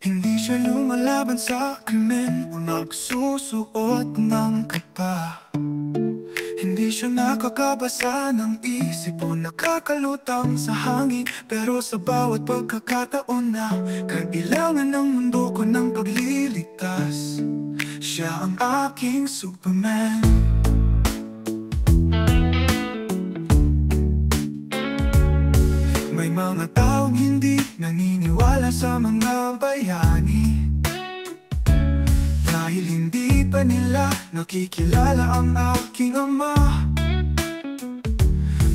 Hindi siya lumalaban sa krimen o nagsusuot ng kapa. Hindi siya nakakabasa ng isip o nakakalutang sa hangin. Pero sa bawat pagkakataon na kailangan ng mundo ko ng pagliligtas, siya ang aking Superman. May mga taong hindi naniniwala sa mga bayani dahil hindi pa nila nakikilala ang aking ama.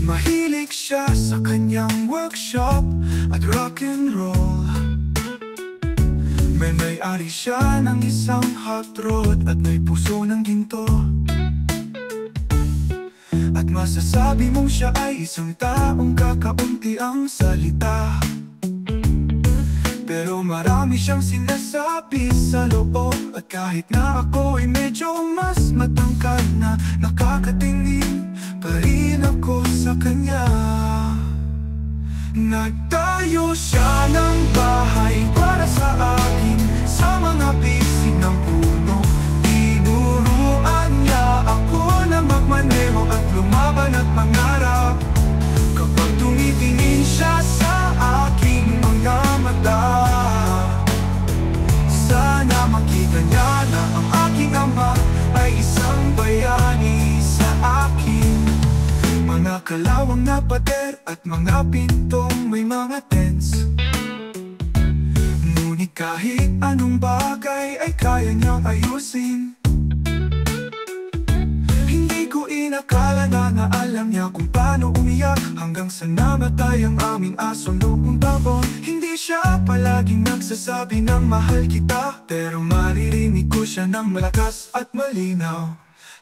Mahilig siya sa kanyang workshop at rock and roll. May-ari siya ng isang hot rod at may puso ng ginto. At masasabi mong siya ay isang taong kakaunti ang salita, pero marami siyang sinasabi sa loob. At kahit na ako ay medyo mas matangkad na, nakakatingin pa rin ako sa kanya. Nagtayo siya ng bahay para sa akin sa mga bisig ng puno. Tinuruan niya ako na magmaneho at lumaban at mangarap. Kapag tumitingin siya sa aking mga mata, sana makita niya na ang aking ama ay isang bayani sa akin. Mga kalawang na pader at mga pintong may mga tents, ngunit kahit anong bagay ay kaya niyang ayusin. Hindi ko inakala na alam niya kung paano umiyak hanggang sa namatay ang aming aso noong taon. Hindi siya palaging nagsasabi ng mahal kita, pero maririnig ko siya ng malakas at malinaw.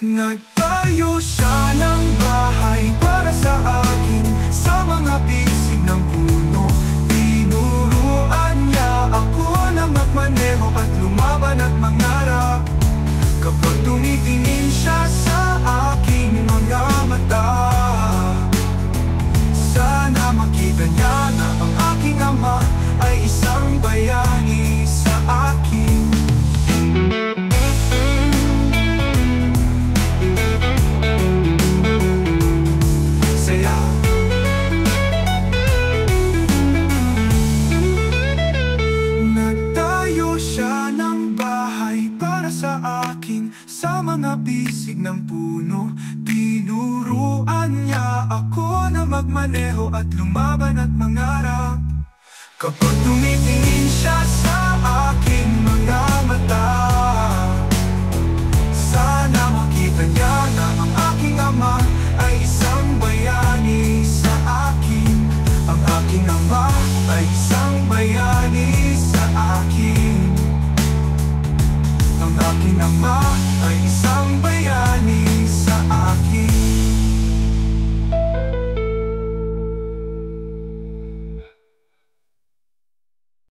Nagtayo siya ng bahay para sa akin sa mga bisig ng puno. Tinuruan niya ako na magmaneho at lumaban at mangarap. Kapag tumitingin siya sa aking mga mata, sana makita niya na ang aking ama ay isang bayani sa akin. Sa mga bisig ng puno, tinuruan niya ako na magmaneho at lumaban at mangarap. Kapag tumitingin siya sa